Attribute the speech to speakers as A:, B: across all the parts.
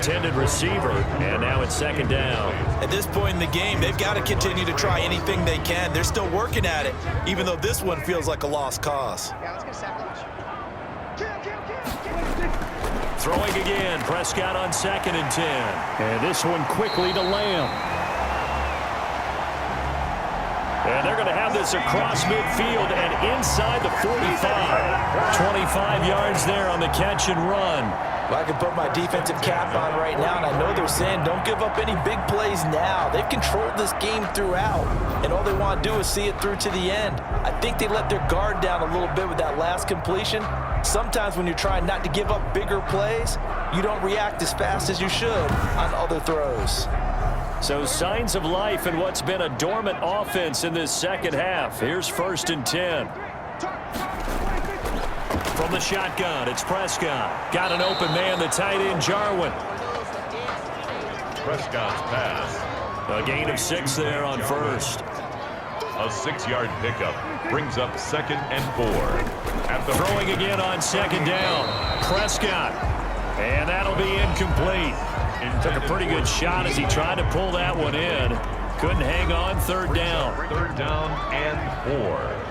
A: intended receiver, and now it's second down.
B: At this point in the game, they've got to continue to try anything they can. They're still working at it, even though this one feels like a lost cause.
A: Throwing again, Prescott on 2nd and 10.
C: And this one quickly to Lamb.
A: And they're going to have this across midfield and inside the 45. 25 yards there on the catch and run.
B: Well, I can put my defensive cap on right now, and I know they're saying don't give up any big plays now. They've controlled this game throughout, and all they want to do is see it through to the end. I think they let their guard down a little bit with that last completion. Sometimes when you're trying not to give up bigger plays, you don't react as fast as you should on other throws.
A: So signs of life in what's been a dormant offense in this second half. Here's 1st and 10. From the shotgun, it's Prescott. Got an open man, the tight end, Jarwin.
D: Prescott's pass.
A: A gain of 6 there on first.
D: A 6-yard pickup brings up 2nd and 4. At the
A: throwing again on 2nd down. Prescott. And that'll be incomplete. Took a pretty good shot as he tried to pull that one in. Couldn't hang on. 3rd down.
D: 3rd down and 4.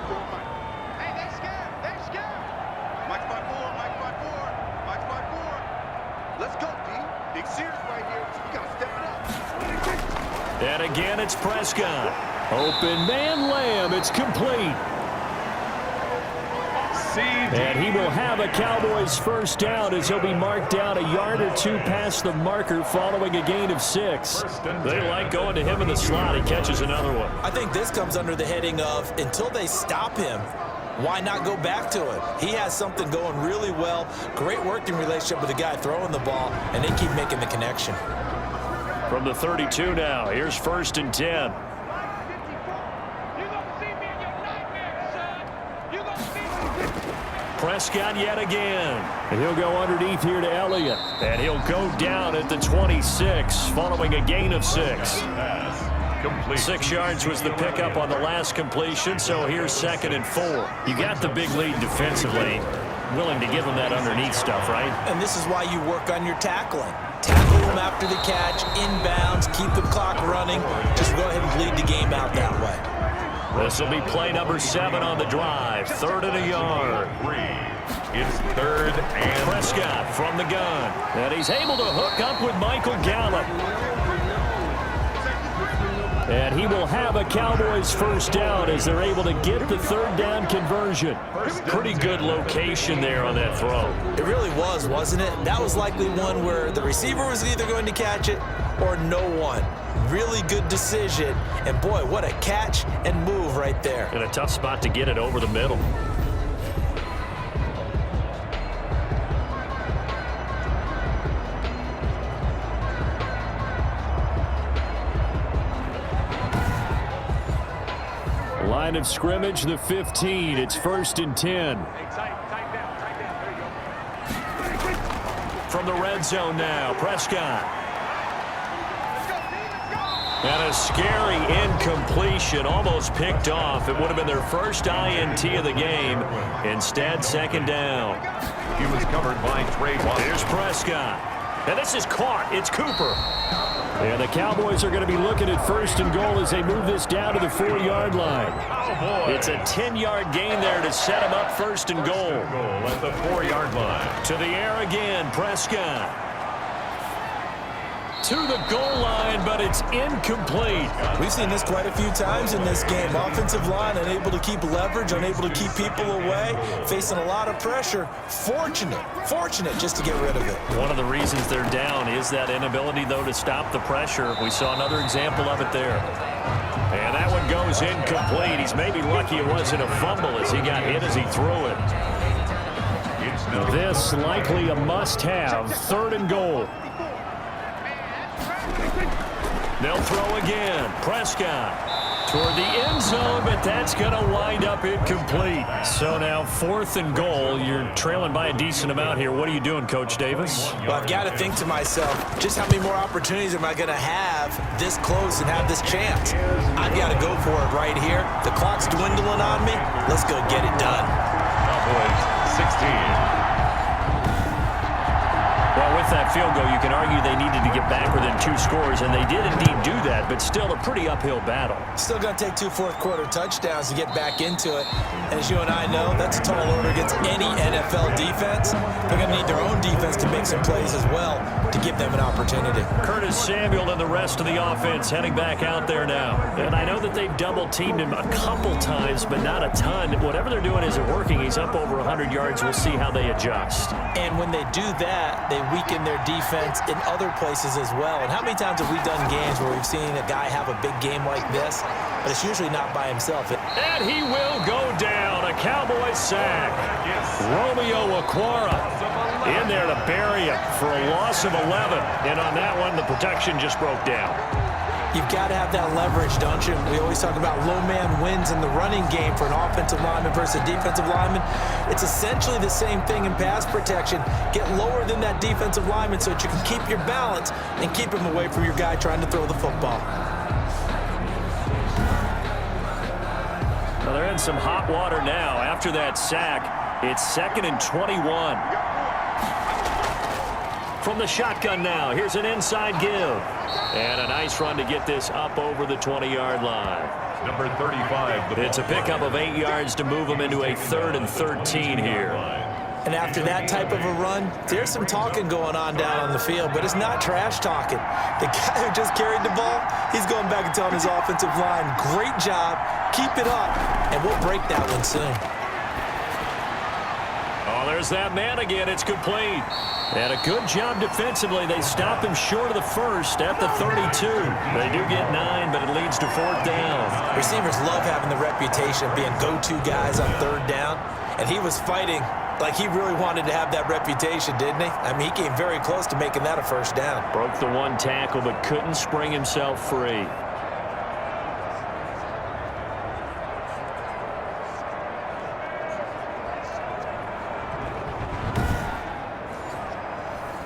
A: And again, it's Prescott. Open man, Lamb. It's complete. And he will have a Cowboys first down as he'll be marked down a yard or 2 past the marker following a gain of 6. They like going to him in the slot. He catches another one.
B: I think this comes under the heading of until they stop him, why not go back to him? He has something going really well. Great working relationship with the guy throwing the ball, and they keep making the connection.
A: From the 32 now, here's 1st and 10. Prescott yet again.
C: And he'll go underneath here to Elliott.
A: And he'll go down at the 26 following a gain of 6. 6 yards was the pickup on the last completion, so here's 2nd and 4. You got the big lead defensively. Willing to give them that underneath stuff, right?
B: And this is why you work on your tackling. Tackle them after the catch, inbounds, keep the clock running. Just go ahead and lead the game out that way.
A: This will be play number 7 on the drive. 3rd and a yard.
D: It's 3rd and
A: Prescott from the gun. And he's able to hook up with Michael Gallup. And he will have a Cowboys first down as they're able to get the 3rd down conversion. Pretty good location there on that throw.
B: It really was, wasn't it? That was likely one where the receiver was either going to catch it or no one. Really good decision. And boy, what a catch and move right there.
A: And a tough spot to get it over the middle.
C: Line of scrimmage, the 15. It's 1st and 10.
A: From the red zone now, Prescott. And a scary incompletion, almost picked off. It would have been their first INT of the game. Instead, 2nd down.
D: He was covered by Trey Watson.
A: Here's Prescott. And this is caught. It's Cooper. And the Cowboys are going to be looking at 1st and goal as they move this down to the 4-yard line. It's a 10-yard gain there to set them up 1st and goal.
D: At the 4-yard line.
A: To the air again, Prescott. To the goal line, but it's incomplete.
B: We've seen this quite a few times in this game. Offensive line unable to keep leverage, unable to keep people away, facing a lot of pressure. Fortunate just to get rid of it.
A: One of the reasons they're down is that inability, though, to stop the pressure. We saw another example of it there. And that one goes incomplete. He's maybe lucky it wasn't a fumble as he got hit as he threw it.
C: This likely a must-have. 3rd and goal.
A: They'll throw again. Prescott toward the end zone, but that's going to wind up incomplete. So now 4th and goal. You're trailing by a decent amount here. What are you doing, Coach Davis?
B: Well, I've got to think to myself, just how many more opportunities am I going to have this close and have this chance? I've got to go for it right here. The clock's dwindling on me. Let's go get it done.
D: Cowboys 16.
A: Well, with that field goal, you can argue they need two scores, and they did indeed do that, but still a pretty uphill battle.
B: Still going to take 2 fourth-quarter touchdowns to get back into it. And as you and I know, that's a tall order against any NFL defense. They're going to need their own defense to make some plays as well to give them an opportunity.
A: Curtis Samuel and the rest of the offense heading back out there now. And I know that they've double-teamed him a couple times, but not a ton. Whatever they're doing isn't working. He's up over 100 yards. We'll see how they adjust.
B: And when they do that, they weaken their defense in other places as well. And how many times have we done games where we've seen a guy have a big game like this, but it's usually not by himself.
A: And he will go down. A Cowboy sack. Romeo Okwara in there to bury him for a loss of 11. And on that one, the protection just broke down.
B: You've got to have that leverage, don't you? We always talk about low man wins in the running game for an offensive lineman versus a defensive lineman. It's essentially the same thing in pass protection. Get lower than that defensive lineman so that you can keep your balance and keep him away from your guy trying to throw the football.
A: Well, they're in some hot water now. After that sack, it's 2nd and 21. From the shotgun now, here's an inside give. And a nice run to get this up over the 20-yard line.
D: Number 35.
A: It's a pickup of 8 yards to move them into a 3rd and 13 here.
B: And after that type of a run, there's some talking going on down on the field, but it's not trash talking. The guy who just carried the ball, he's going back and telling his offensive line, great job, keep it up, and we'll break that one soon.
A: Oh, there's that man again. It's complete. And a good job defensively. They stop him short of the first at the 32. They do get 9, but it leads to 4th down.
B: Receivers love having the reputation of being go-to guys on 3rd down, and he was fighting like he really wanted to have that reputation, didn't he? I mean, he came very close to making that a 1st down.
A: Broke the one tackle, but couldn't spring himself free.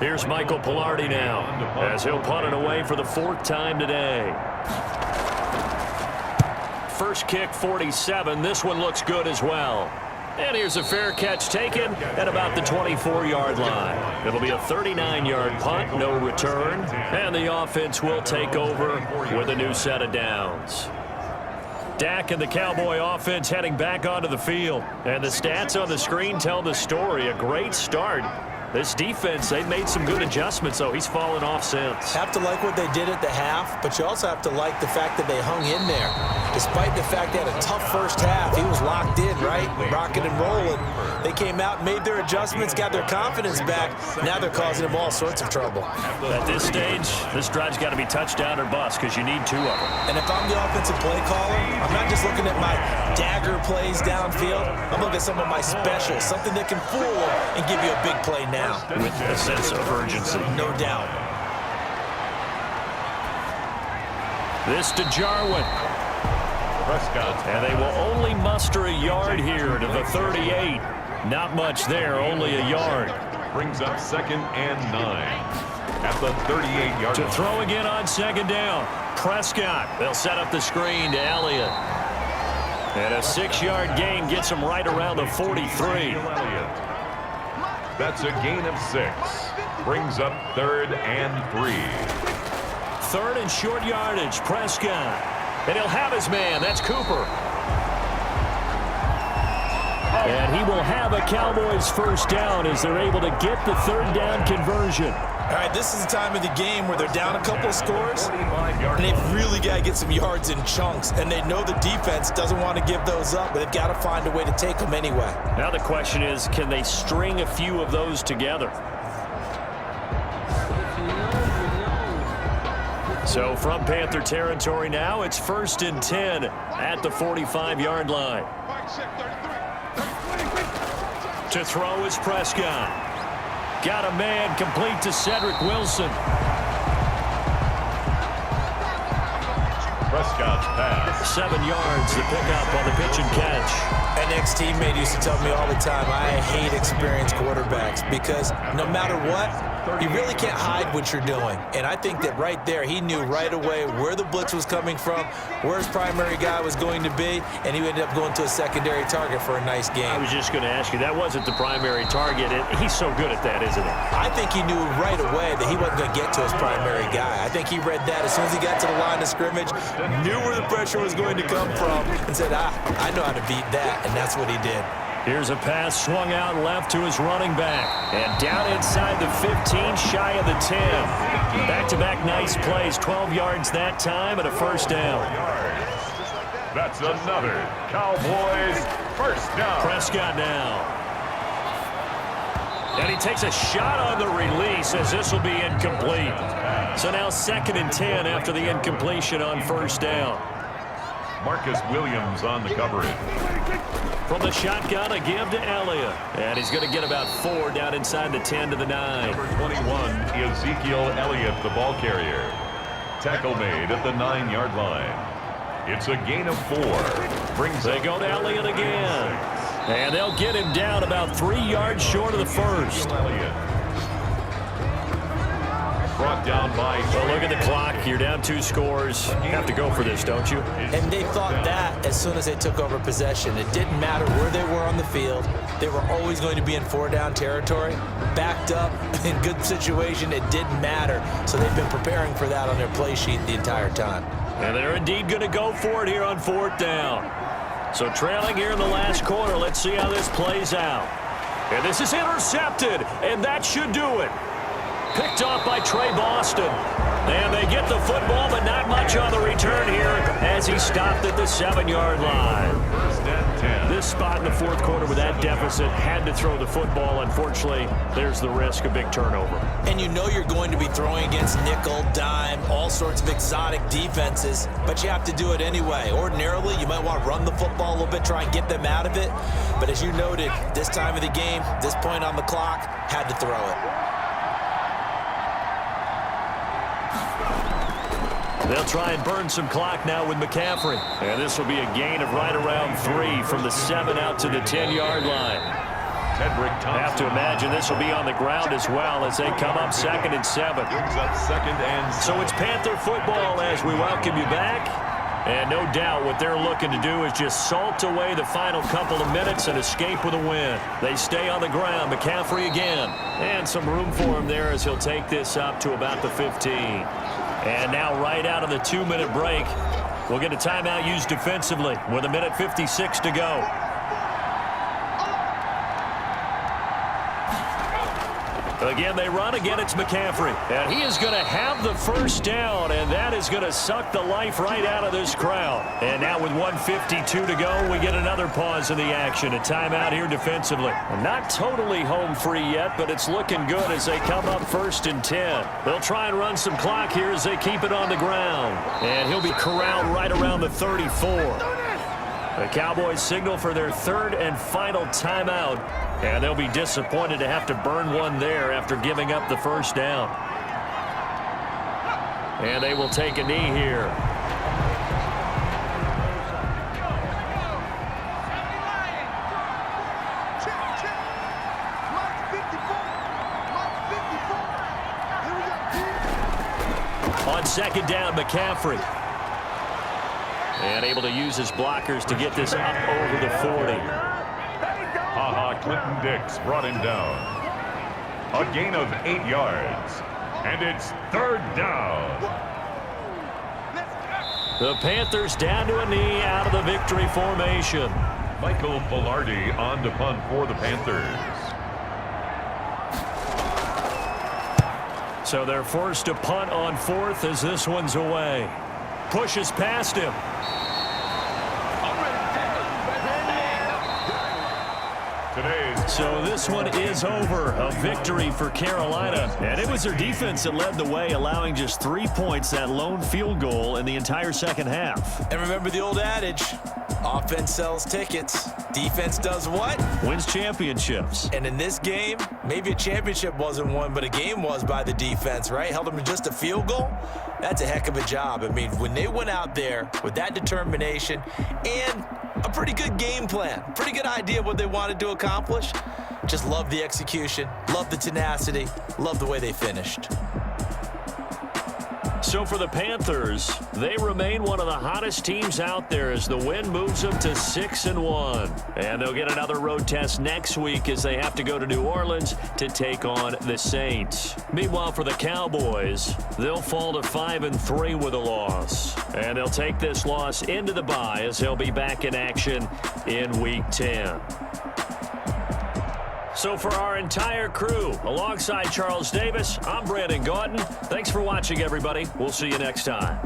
A: Here's Michael Pilardi now, as he'll punt it away for the 4th time today. First kick, 47. This one looks good as well. And here's a fair catch taken at about the 24-yard line. It'll be a 39-yard punt, no return. And the offense will take over with a new set of downs. Dak and the Cowboy offense heading back onto the field. And the stats on the screen tell the story. A great start. This defense, they've made some good adjustments, though. He's fallen off since.
B: Have to like what they did at the half, but you also have to like the fact that they hung in there. Despite the fact they had a tough first half, he was locked in, right? Rocking and rolling. They came out, made their adjustments, got their confidence back. Now they're causing him all sorts of trouble.
A: At this stage, this drive's got to be touchdown or bust because you need 2 of them.
B: And if I'm the offensive play caller, I'm not just looking at my dagger plays downfield. I'm looking at some of my specials, something that can fool them and give you a big play now.
A: With a sense of urgency.
B: No doubt.
A: This to Jarwin.
D: Prescott.
A: And they will only muster a yard here to the 38. Not much there, only a yard.
D: Brings up 2nd and 9. At the 38-yard line.
A: To throw again on 2nd down. Prescott. They'll set up the screen to Elliott. And a 6-yard gain gets him right around the 43.
D: That's a gain of 6. Brings up 3rd and 3.
A: 3rd and short yardage. Prescott. And he'll have his man. That's Cooper. And he will have a Cowboys 1st down as they're able to get the 3rd down conversion.
B: All right, this is the time of the game where they're down a couple of scores, and they've really got to get some yards in chunks, and they know the defense doesn't want to give those up, but they've got to find a way to take them anyway.
A: Now the question is, can they string a few of those together? So from Panther territory now, it's 1st and 10 at the 45-yard line. To throw is Prescott. Got a man complete to Cedric Wilson.
D: Prescott's pass.
A: 7 yards, the pickup on the pitch and catch.
B: An ex-teammate used to tell me all the time, I hate experienced quarterbacks because no matter what, You really can't hide what you're doing. And I think that right there, he knew right away where the blitz was coming from, where his primary guy was going to be, and he ended up going to a secondary target for a nice game.
A: I was just going to ask you, that wasn't the primary target. He's so good at that, isn't he?
B: I think he knew right away that he wasn't going to get to his primary guy. I think he read that as soon as he got to the line of scrimmage, knew where the pressure was going to come from, and said, I know how to beat that, and that's what he did.
A: Here's a pass swung out left to his running back. And down inside the 15, shy of the 10. Back-to-back nice plays, 12 yards that time and a first down.
D: That's another Cowboys first down.
A: Prescott now. And he takes a shot on the release as this will be incomplete. So now 2nd and 10 after the incompletion on first down.
D: Marcus Williams on the coverage.
A: From the shotgun, a give to Elliott. And he's going to get about 4 down inside the 10 to the 9.
D: Number 21, Ezekiel Elliott, the ball carrier. Tackle made at the 9-yard line. It's a gain of 4.
A: They go to Elliott again. And they'll get him down about 3 yards short of the first.
D: Brought down by...
A: Well, look at the clock. You're down 2 scores. You have to go for this, don't you?
B: And they thought that as soon as they took over possession. It didn't matter where they were on the field. They were always going to be in 4-down territory. Backed up, in good situation, it didn't matter. So they've been preparing for that on their play sheet the entire time.
A: And they're indeed going to go for it here on 4th down. So trailing here in the last quarter. Let's see how this plays out. And this is intercepted, and that should do it. Picked off by Trey Boston. And they get the football, but not much on the return here as he stopped at the 7-yard line.
D: First and 10.
A: This spot in the 4th quarter with that deficit, had to throw the football. Unfortunately, there's the risk of big turnover.
B: And you know you're going to be throwing against nickel, dime, all sorts of exotic defenses, but you have to do it anyway. Ordinarily, you might want to run the football a little bit, try and get them out of it. But as you noted, this time of the game, this point on the clock, had to throw it.
A: They'll try and burn some clock now with McCaffrey. And this will be a gain of right around 3 from the 7 out to the 10-yard line. I have to imagine this will be on the ground as well as they come up 2nd and 7.
D: Brings up 2nd and 7.
A: So it's Panther football as we welcome you back. And no doubt what they're looking to do is just salt away the final couple of minutes and escape with a win. They stay on the ground. McCaffrey again. And some room for him there as he'll take this up to about the 15. And now right out of the 2-minute break, we'll get a timeout used defensively with 1:56 to go. Again, they run. Again, it's McCaffrey. And he is going to have the first down, and that is going to suck the life right out of this crowd. And now with 1:52 to go, we get another pause in the action. A timeout here defensively. Not totally home free yet, but it's looking good as they come up 1st and 10. They'll try and run some clock here as they keep it on the ground. And he'll be corralled right around the 34. The Cowboys signal for their 3rd and final timeout. And they'll be disappointed to have to burn one there after giving up the first down. And they will take a knee here. On 2nd down, McCaffrey. And able to use his blockers to get this up over the 40.
D: Clinton Dix brought him down. A gain of 8 yards. And it's 3rd down.
A: The Panthers down to a knee out of the victory formation.
D: Michael Velarde on to punt for the Panthers.
A: So they're forced to punt on 4th as this one's away. Pushes past him. So this one is over. A victory for Carolina. And it was their defense that led the way, allowing just 3 points, that lone field goal in the entire second half.
B: And remember the old adage, offense sells tickets. Defense does what?
A: Wins championships.
B: And in this game, maybe a championship wasn't won, but a game was by the defense, right? Held them to just a field goal. That's a heck of a job. I mean, when they went out there with that determination and A pretty good game plan. Pretty good idea what they wanted to accomplish. Just love the execution, love the tenacity, love the way they finished.
A: So for the Panthers, they remain one of the hottest teams out there as the win moves them to 6-1. And they'll get another road test next week as they have to go to New Orleans to take on the Saints. Meanwhile, for the Cowboys, they'll fall to 5-3 with a loss. And they'll take this loss into the bye as they'll be back in action in Week 10. So for our entire crew, alongside Charles Davis, I'm Brandon Gaudin. Thanks for watching, everybody. We'll see you next time.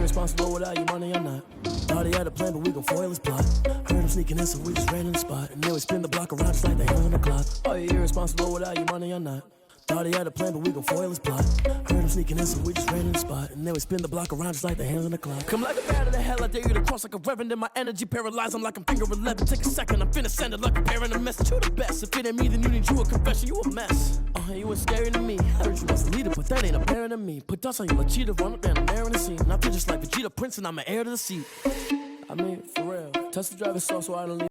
E: Responsible without your money or not. Thought he had a plan, but we gon' foil his plot. Heard him sneaking in, so we just ran in the spot. And then we spin the block around just like the hell on the clock. Are you irresponsible without your money or not? Thought he had a plan, but we gon' foil his plot. Heard him sneaking in, so we just ran in the spot. And then we spin the block around just like the hands on the clock. Come like a bat of the hell, I dare you to cross like a reverend. In my energy paralyzed, I'm like I'm finger 11. Take a second, I'm finna send it like a parent a message to the best. If it ain't me, then you need you a confession, you a mess. You was scary to me. Heard you was a leader, but that ain't apparent to me. Put dust on you like cheetah, run up down, I'm there in the scene. I feel just like Vegeta Prince, and I'm an heir to the seat. I mean, for real. Touch the driver's soul so I don't leave.